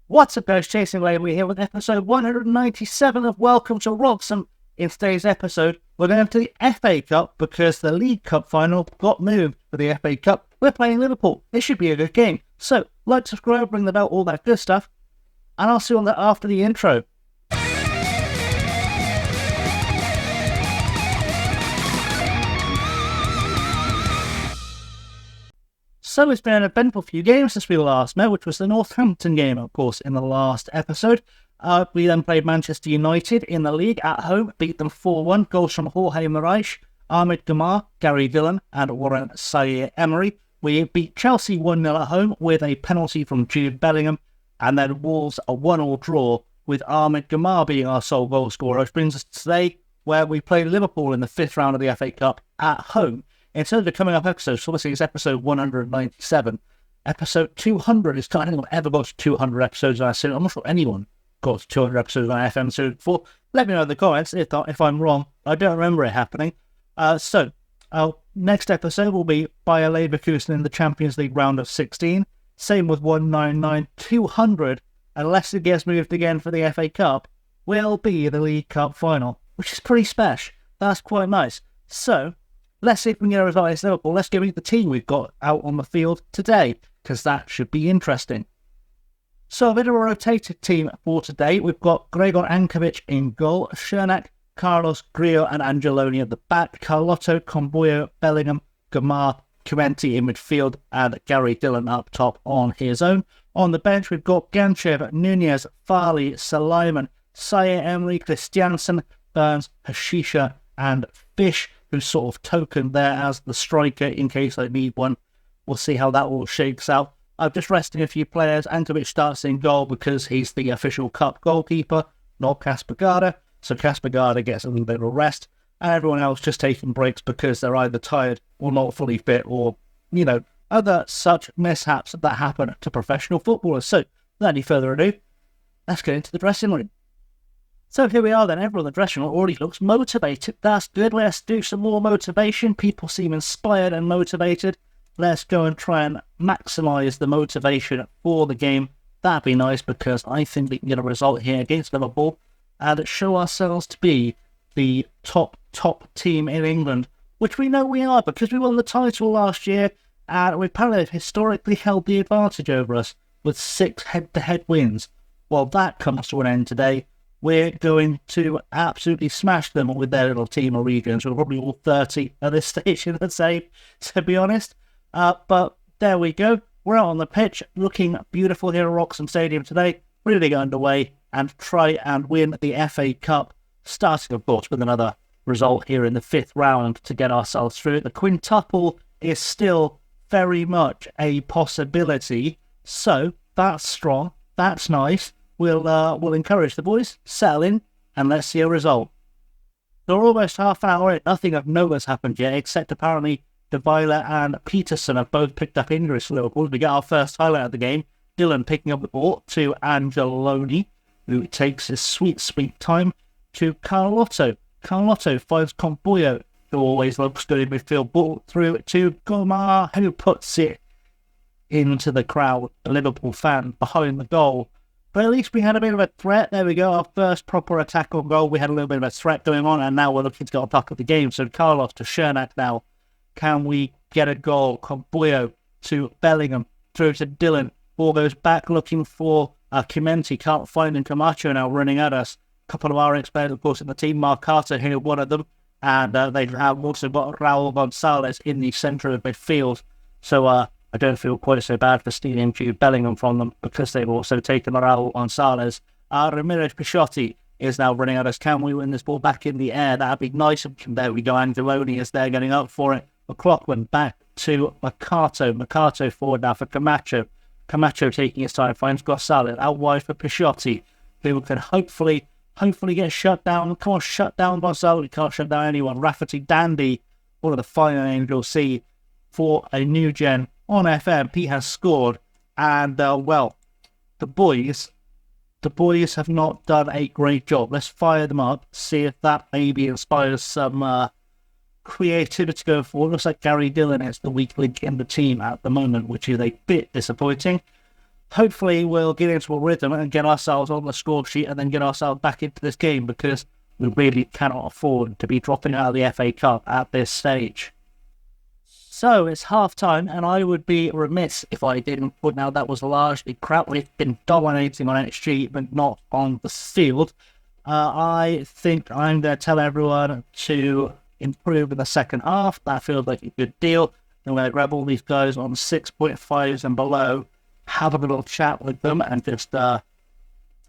What's up, guys? Chasing Lane. We're here with episode 197 of Welcome to Wroxham. In today's episode, we're going to the FA Cup because the League Cup final got moved for the FA Cup. We're playing Liverpool. It should be a good game. So, like, subscribe, ring the bell, all that good stuff. And I'll see you on that after the intro. So it's been an eventful few games since we last met, which was the Northampton game, of course, in the last episode. We then played Manchester United in the league at home, beat them 4-1, goals from Jorge Morais, Ahmed Gamar, Gary Dillon, and Warren Zaïre-Emery. We beat Chelsea 1-0 at home with a penalty from Jude Bellingham, and then Wolves a 1-1 draw with Ahmed Gamar being our sole goal scorer, which brings us to today, where we play Liverpool in the fifth round of the FA Cup at home. In terms of the coming up episodes, so obviously it's episode 197. Episode 200 is kind of ever got to 200 episodes on our I'm not sure anyone got to 200 episodes on FM series before. Let me know in the comments if I'm wrong. I don't remember it happening. So our next episode will be Bayer Leverkusen in the Champions League round of 16. Same with 199. 200, unless it gets moved again for the FA Cup, will be the League Cup final, which is pretty special. That's quite nice. So let's see if we can get a result against Liverpool. Let's go meet the team we've got out on the field today, because that should be interesting. So a bit of a rotated team for today. We've got Gregor Ankovic in goal, Cernak, Carlos, Grillo and Angeloni at the back, Carlotto, Comboyo, Bellingham, Gamar, Cumenti in midfield, and Gary Dillon up top on his own. On the bench, we've got Ganchev, Nunez, Farley, Suleiman, Zaïre-Emery, Christiansen, Burns, Hashisha, and Fish, who's sort of token there as the striker in case I need one. We'll see how that all shakes out. I'm just resting a few players. Ankovic starts in goal because he's the official cup goalkeeper, not Kasper Garda. So Kasper Garda gets a little bit of a rest. And everyone else just taking breaks because they're either tired or not fully fit or, other such mishaps that happen to professional footballers. So, without any further ado, let's get into the dressing room. So here we are then, everyone in the dressing room already looks motivated. That's good, let's do some more motivation. People seem inspired and motivated. Let's go and try and maximise the motivation for the game. That'd be nice because I think we can get a result here against Liverpool and show ourselves to be the top team in England, which we know we are because we won the title last year and we've apparently historically held the advantage over us with 6 head-to-head wins. Well, that comes to an end today. We're going to absolutely smash them with their little team of regions. We're probably all 30 at this stage in the same, to be honest. But there we go. We're out on the pitch, looking beautiful here at Wroxham Stadium today. Ready to get underway and try and win the FA Cup, starting, of course, with another result here in the fifth round to get ourselves through. The quintuple is still very much a possibility, so that's strong. That's nice. We'll encourage the boys, settle in, and let's see a result. They're almost half an hour in. Nothing of note has happened yet, except apparently Deviler and Peterson have both picked up injuries for Liverpool. We get our first highlight of the game. Dillon picking up the ball to Angeloni, who takes his sweet time to Carlotto. Carlotto finds Comboyo, who always looks good in midfield. Ball through to Gamar, who puts it into the crowd, a Liverpool fan behind the goal. But at least we had a bit of a threat. There we go, our first proper attack on goal. We had a little bit of a threat going on, and now we're looking to get on top of the game. So Carlos to Cernak now. Can we get a goal? Comboyo to Bellingham, through to Dillon. Ball goes back looking for Cumenti. Can't find him. Camacho now running at us. A couple of our ex-players, of course, in the team. Mark Carter here, one of them. And they have also got Raul Gonzalez in the centre of midfield. So I don't feel quite so bad for stealing Jude Bellingham from them because they've also taken Raul Gonzalez. Ramirez Pichotti is now running at us. Can we win this ball back in the air? That'd be nice. There we go. Angeloni is there getting up for it. McLaughlin back to Mercato. Mercato forward now for Camacho. Camacho taking his time, finds Gonzalez out wide for Pichotti, who can hopefully get shut down. Come on, shut down Gonzalez. We can't shut down anyone. Rafferty Dandy, one of the fine Angel C for a new gen on FM. He has scored, and the boys have not done a great job. Let's fire them up, see if that maybe inspires some creativity going forward. Looks like Gary Dillon is the weak link in the team at the moment, which is a bit disappointing. hopefully we'll get into a rhythm and get ourselves on the score sheet and then get ourselves back into this game, because we really cannot afford to be dropping out of the FA Cup at this stage. So it's half-time, and I would be remiss if I didn't point out that was largely crap. We've been dominating on XG, but not on the field. I think I'm going to tell everyone to improve in the second half. That feels like a good deal. I'm going to grab all these guys on 6.5s and below, have a little chat with them, and just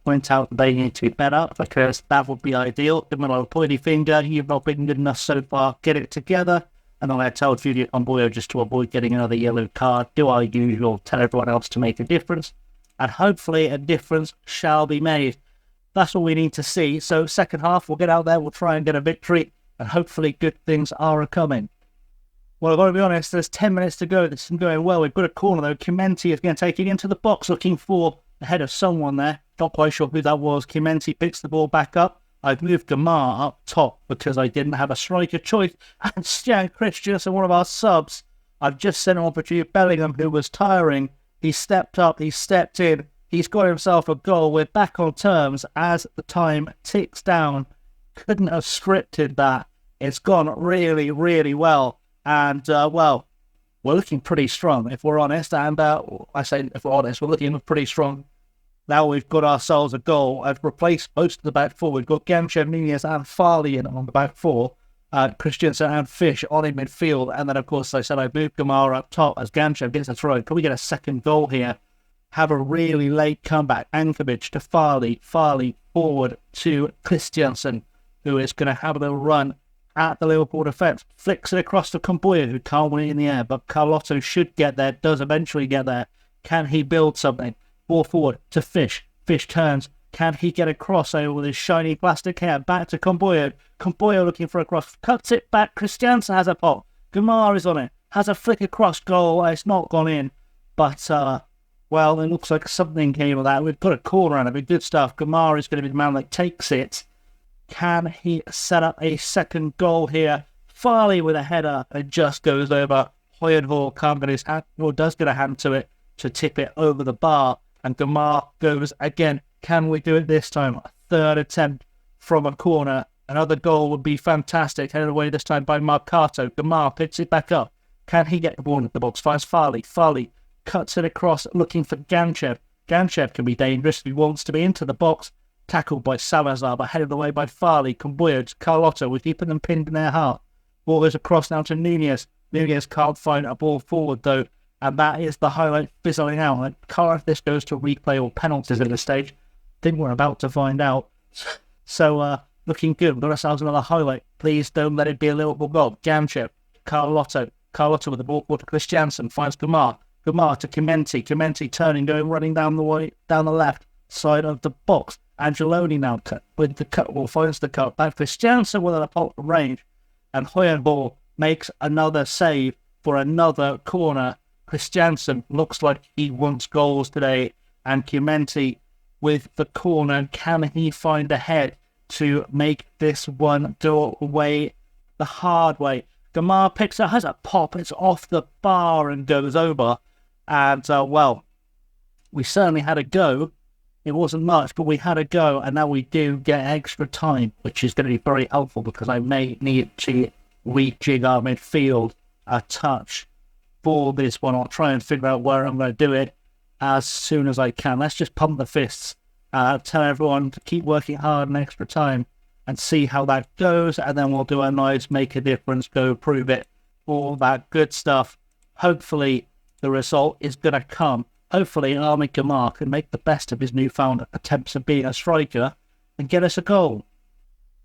point out that they need to be better, because that would be ideal. Give them a little pointy finger. You've not been good enough so far. Get it together. And then I tell Julia Comboyo just to avoid getting another yellow card. Do our usual, tell everyone else to make a difference. And hopefully a difference shall be made. That's all we need to see. So second half, we'll get out there, we'll try and get a victory, and hopefully good things are coming. Well, I've got to be honest, there's 10 minutes to go. This is going well. We've got a corner, though. Chimenti is going to take it into the box, looking for the head of someone there. Not quite sure who that was. Chimenti picks the ball back up. I've moved Gamar up top because I didn't have a striker choice. And Stan Christensen, one of our subs, I've just sent on for Jude Bellingham, who was tiring. He stepped up, he stepped in. He's got himself a goal. We're back on terms as the time ticks down. Couldn't have scripted that. It's gone really, really well. And, well, we're looking pretty strong, if we're honest. And I say if we're honest, we're looking pretty strong. Now we've got ourselves a goal. I've replaced most of the back four. We've got Gamchev, Nunez and Farley in on the back four. Christensen and Fish on in midfield. And then, of course, I said I moved Gamara up top as Gamchev gets a throw. Can we get a second goal here? Have a really late comeback. Ankovic to Farley. Farley forward to Christensen, who is going to have a little run at the Liverpool defence. Flicks it across to Comboya, who can't win it in the air. But Carlotto should get there, does eventually get there. Can he build something? Ball forward to Fish. Fish turns. Can he get a cross over with his shiny plastic hair? Back to Comboya. Comboya looking for a cross. Cuts it back. Christiansen has a pop. Gamar is on it. Has a flick across goal. It's not gone in. But, well, it looks like something came of that. We've got a corner out of it. Good stuff. Gamar is going to be the man that takes it. Can he set up a second goal here? Farley with a header. It just goes over. Hoyenhall can't get his hand, or does get a hand to it to tip it over the bar. And Gamar goes again. Can we do it this time? A third attempt from a corner. Another goal would be fantastic. Headed away this time by Marcato. Gamar picks it back up. Can he get the ball into the box? Finds Farley. Farley cuts it across, looking for Gamchev. Gamchev can be dangerous if he wants to be into the box. Tackled by Salazar, but headed away by Farley. Comboya to Carlotto. We're keeping them pinned in their heart. Ball goes across now to Nunez. Nunez can't find a ball forward, though. And that is the highlight fizzling out. I can't know if this goes to replay or penalties at this stage. I think we're about to find out. So, looking good. We've got ourselves another highlight. Please don't let it be a Liverpool goal. Gamchev, Carlotto. Carlotto with the ball forward to Christiansen. Finds Gamar. Gamar to Chimenti. Chimenti turning, running down the left side of the box. Angeloni now with the cut. Well, finds the cut. Back Christiansen with a pop from range. And Hoyenhall makes another save for another corner. Christiansen looks like he wants goals today. And Chimenti with the corner. Can he find a head to make this one go away the hard way? Gamar picks it, has a pop. It's off the bar and goes over. And, well, we certainly had a go. It wasn't much, but we had a go. And now we do get extra time, which is going to be very helpful because I may need to rejig our midfield a touch for this one. I'll try and figure out where I'm going to do it as soon as I can. Let's just pump the fists. Tell everyone to keep working hard and extra time and see how that goes. And then we'll do a nice make a difference, go prove it, all that good stuff. Hopefully the result is going to come. Hopefully Ahmed Gamar can make the best of his newfound attempts of being a striker and get us a goal.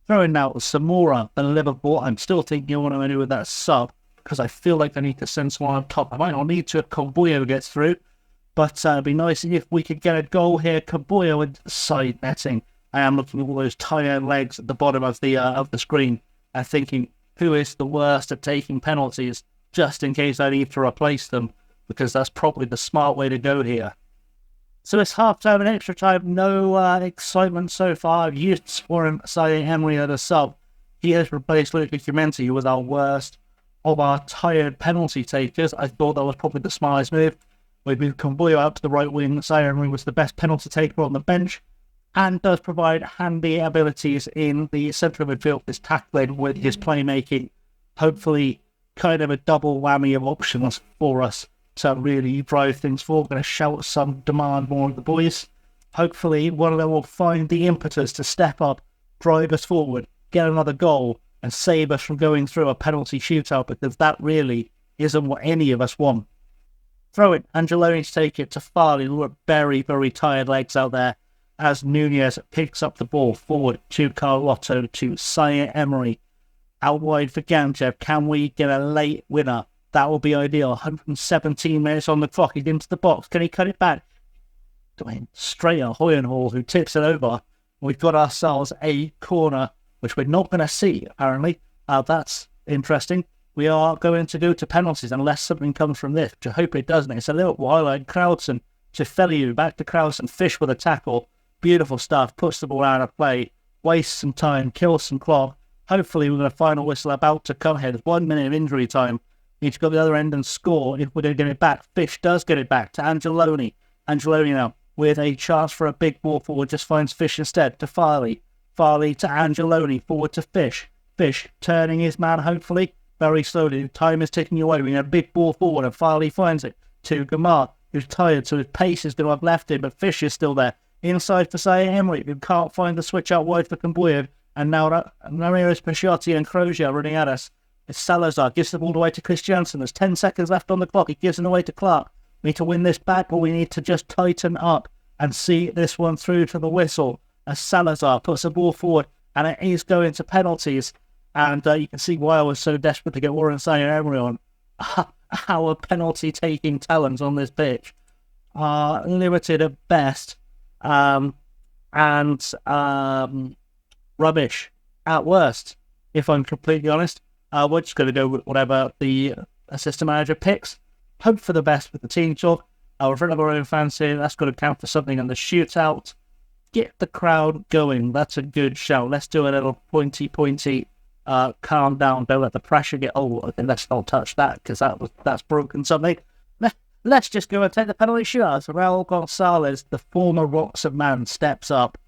Throwing now Samora and Liverpool. I'm still thinking what I'm going to do with that sub because I feel like I need to send someone on top. I might not need to if Comboya gets through, but it'd be nice if we could get a goal here. Comboya with side netting. I am looking at all those tired legs at the bottom of the screen and thinking, who is the worst at taking penalties, just in case I need to replace them, because that's probably the smart way to go here. So it's half-time and extra time. No excitement so far. I've used Warren signing Henry at a sub. He has replaced Luca Chimenti, who was our worst of our tired penalty takers. I thought that was probably the smartest move. We moved Camboyo out to the right wing. Zaire Emery was the best penalty taker on the bench and does provide handy abilities in the centre of midfield, his tackling with his playmaking. Hopefully, kind of a double whammy of options for us to really drive things forward. Going to shout some demand more of the boys. Hopefully, one of them will find the impetus to step up, drive us forward, get another goal, and save us from going through a penalty shootout, because that really isn't what any of us want. Throw it, Angeloni to take it to Farley, who are very, very tired legs out there, as Nunez picks up the ball forward to Carlotto, to Zaire Emery. Out wide for Ganchev. Can we get a late winner? That will be ideal. 117 minutes on the clock. He's into the box. Can he cut it back? Straight at Hoyenhall, who tips it over. We've got ourselves a corner, which we're not going to see, apparently. That's interesting. We are going to go to penalties unless something comes from this, which I hope it doesn't. It's a little while like Crowdson to Feliu. Back to Crowdson. Fish with a tackle. Beautiful stuff. Puts the ball out of play. Wastes some time. Kills some clock. Hopefully we're going to final whistle about to come here. There's 1 minute of injury time. Need to go to the other end and score if we're going to get it back. Fish does get it back to Angeloni. Angeloni now with a chance for a big ball forward. Just finds Fish instead to Farley. Farley to Angeloni. Forward to Fish. Fish turning his man hopefully. Very slowly. Time is ticking away. We have a big ball forward and Farley finds it to Gamar, who's tired, so his pace is going to have left him, but Fish is still there. Inside for Zaire Emery, who can't find the switch out wide for Camboyo. And now Ramirez, Pesciotti and Crozier running at us. It's Salazar, gives the ball away to Christiansen. There's 10 seconds left on the clock. He gives it away to Clark. We need to win this back, but we need to just tighten up and see this one through to the whistle. As Salazar puts the ball forward, and it is going to penalties. And you can see why I was so desperate to get Warren Zaire Emery on. Our penalty-taking talents on this pitch are limited at best. And rubbish at worst, if I'm completely honest. We're just going to go with whatever the assistant manager picks. Hope for the best with the team talk. We're front of our own fans here. That's got to count for something in the shootout. Get the crowd going. That's a good shout. Let's do a little pointy. Calm down. Don't let the pressure get. Oh, let's not touch that because that's broken something. Let's just go and take the penalty shootout. Raul Gonzalez, the former Wroxham man, steps up,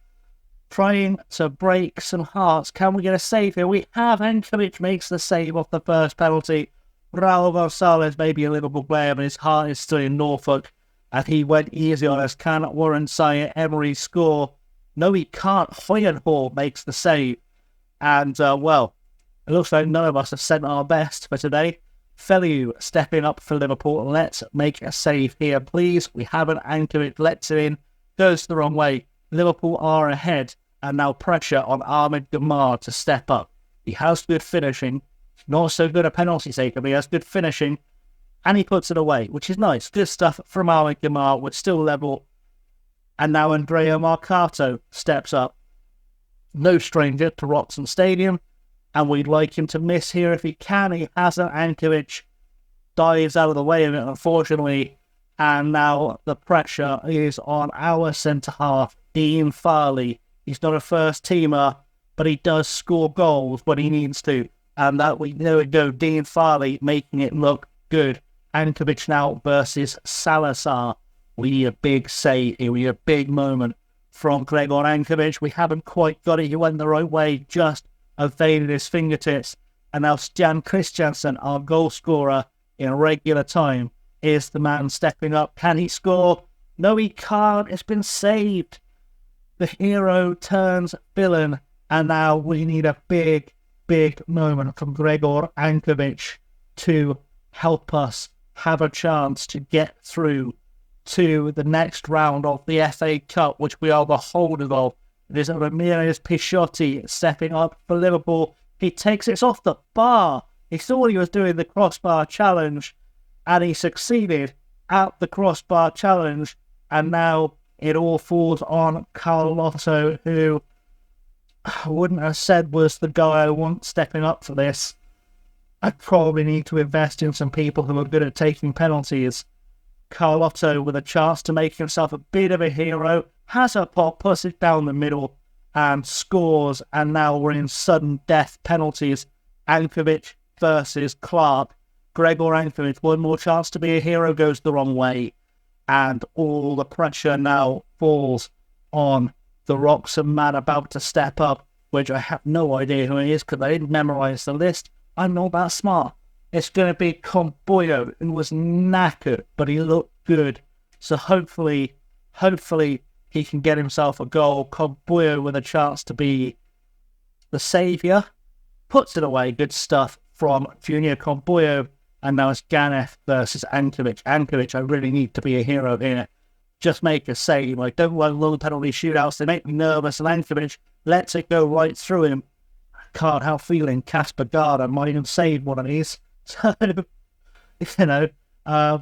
trying to break some hearts. Can we get a save here? We have. Ankovic makes the save off the first penalty. Raul Gonzalez may be a Liverpool player, but his heart is still in Norfolk, and he went easy on us. Can Warren Zaire Emery score? No, he can't. Hoyenhall makes the save. And, well, it looks like none of us have sent our best for today. Feliu stepping up for Liverpool. Let's make a save here, please. We haven't. Ankovic lets it in. Goes the wrong way. Liverpool are ahead. And now pressure on Ahmed Gamar to step up. He has good finishing. Not so good a penalty taker, but he has good finishing. And he puts it away, which is nice. Good stuff from Ahmed Gamar. We're still level. And now Andrea Marcato steps up. No stranger to Wroxham Stadium. And we'd like him to miss here if he can. He hasn't. Ankovic dives out of the way of it, unfortunately. And now the pressure is on our centre-half, Dean Farley. He's not a first-teamer, but he does score goals when he needs to. And there we go, Dean Farley making it look good. Ankovic now versus Salazar. We need a big save here. We need a big moment from Gregor Ankovic. We haven't quite got it. He went the right way, just evaded his fingertips. And now Jan Christiansen, our goal scorer in regular time, is the man stepping up. Can he score? No, he can't. It's been saved. The hero turns villain. And now we need a big moment from Gregor Ankovic to help us have a chance to get through to the next round of the FA Cup, which we are the holders of. It is Ramirez Pisciotti stepping up for Liverpool. He takes it off the bar. He thought he was doing the crossbar challenge, and he succeeded at the crossbar challenge. And now it all falls on Carlotto, who I wouldn't have said was the guy I want stepping up for this. I probably need to invest in some people who are good at taking penalties. Carlotto with a chance to make himself a bit of a hero, has a pop, puts it down the middle and scores. And now we're in sudden death penalties. Ankovic versus Clark. Gregor Ankovic, one more chance to be a hero, goes the wrong way. and all the pressure now falls on the Wroxham man about to step up, which I have no idea who he is because I didn't memorise the list. I'm not that smart. It's going to be Comboyo, who was knackered, but he looked good. So hopefully he can get himself a goal. Comboyo with a chance to be the saviour. Puts it away. Good stuff from Junior Comboyo. And now it's Ganef versus Ankovic. Ankovic, I really need to be a hero here. Just make a save. I don't like long penalty shootouts. They make me nervous. And Ankovic lets it go right through him. I can't help feeling Casper Garda might have saved one of these. So,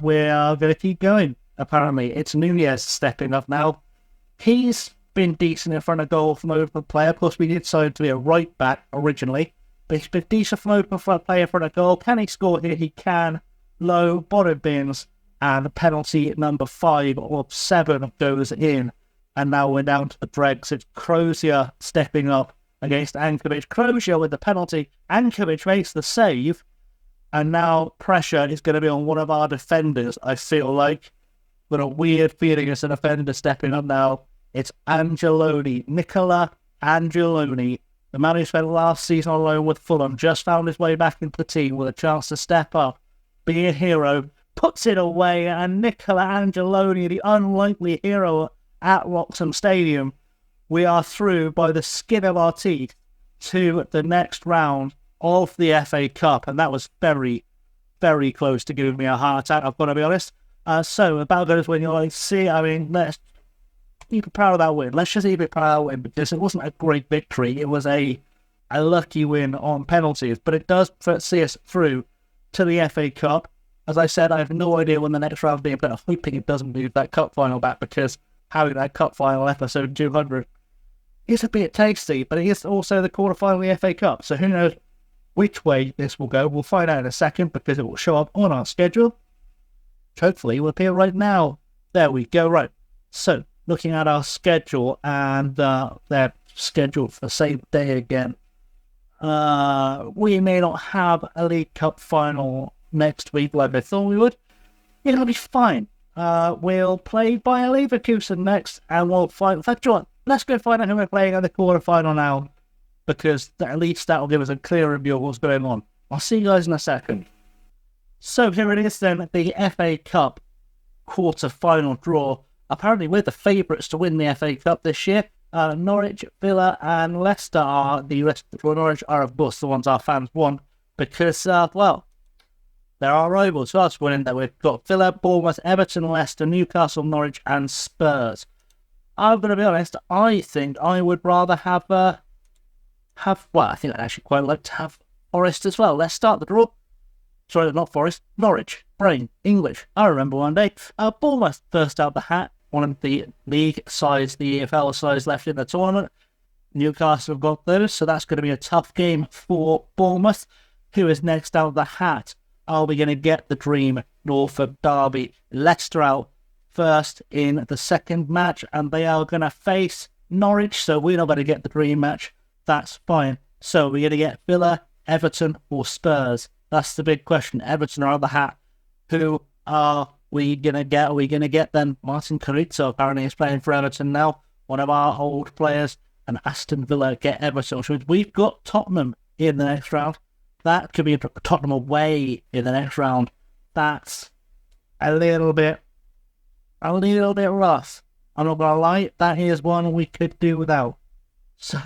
we're going to keep going. Apparently, it's Nunez stepping up now. He's been decent in front of goal from open player. Of course, we did decide to be a right back originally. But he's been decent from open player in front of goal. Can he score here? He can. Low, bottom bins. And penalty number 5 or 7 goes in. And now we're down to the dregs. It's Crozier stepping up against Ankovic. Crozier with the penalty. Ankovic makes the save. And now pressure is going to be on one of our defenders, I feel like. With a weird feeling it's a defender stepping up now. It's Angeloni. Nicola Angeloni. The man who spent last season on loan with Fulham just found his way back into the team with a chance to step up, be a hero, puts it away, and Nicola Angeloni, the unlikely hero at Wroxham Stadium, we are through by the skin of our teeth to the next round of the FA Cup, and that was very, very close to giving me a heart attack, I've got to be honest. So, about those when you're like, let's be proud of that win. Let's just be proud of that win, because it wasn't a great victory. It was a lucky win on penalties, but it does see us through to the FA Cup. As I said, I have no idea when the next round will be, but I'm hoping it doesn't move that cup final back, because having that cup final episode 200 is a bit tasty, but it is also the quarterfinal of the FA Cup, so who knows which way this will go. We'll find out in a second, because it will show up on our schedule, which hopefully will appear right now. There we go, right. So, looking at our schedule, and they're scheduled for the same day again. We may not have a League Cup final next week like I thought we would. It'll be fine. We'll play Bayer Leverkusen next, and we'll find... In fact, let's go find out who we're playing in the quarterfinal now, because at least that will give us a clearer view of what's going on. I'll see you guys in a second. So here it is then, the FA Cup quarter-final draw. Apparently we're the favourites to win the FA Cup this year. Norwich, Villa and Leicester are the rest of the Norwich are, of course, the ones our fans want, because, they're our rivals. So that's winning that we've got Villa, Bournemouth, Everton, Leicester, Newcastle, Norwich and Spurs. I'm going to be honest, I think I would rather have I think I'd actually quite like to have Forest as well. Let's start the draw. Sorry, not Forest. Norwich. Brain. English. I remember one day. Bournemouth first out the hat. One of the league sides, the EFL sides left in the tournament. Newcastle have got those, so that's going to be a tough game for Bournemouth. Who is next out the hat? Are we going to get the dream Norfolk derby? Leicester out first in the second match, and they are going to face Norwich, so we're not going to get the dream match. That's fine. So we're going to get Villa, Everton or Spurs. That's the big question. Everton are on the hat. Who are we going to get? Are we going to get then Martin Carrizo? Apparently he's playing for Everton now. One of our old players. And Aston Villa get Everton. So we've got Tottenham in the next round. That could be Tottenham away in the next round. That's a little bit rough. I'm not going to lie. That is one we could do without. So,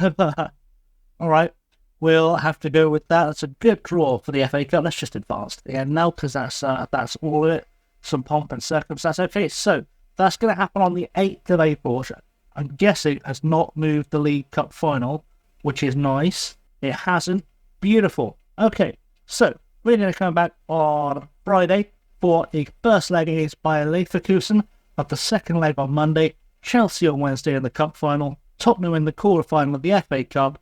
alright. We'll have to go with that. That's a good draw for the FA Cup. Let's just advance to the end now, because that's all of it. Some pomp and circumstance. Okay, so that's going to happen on the 8th of April, which I'm guessing has not moved the League Cup final, which is nice. It hasn't. Beautiful. Okay, so we're going to come back on Friday for the first leg against Bayer Leverkusen, of the second leg on Monday, Chelsea on Wednesday in the Cup final, Tottenham in the quarter-final of the FA Cup,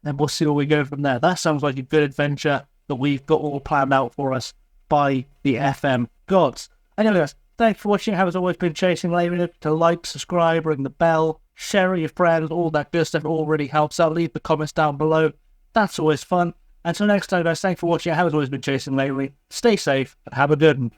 and we'll see where we go from there. That sounds like a good adventure that we've got all planned out for us by the FM gods. Anyway, guys, thanks for watching. As always, been chasing Leverkusen. To like, subscribe, ring the bell, share with your friends, all that good stuff. It all really helps out. Leave the comments down below. That's always fun. Until next time, guys, thanks for watching. As always, been chasing Leverkusen. Stay safe and have a good one.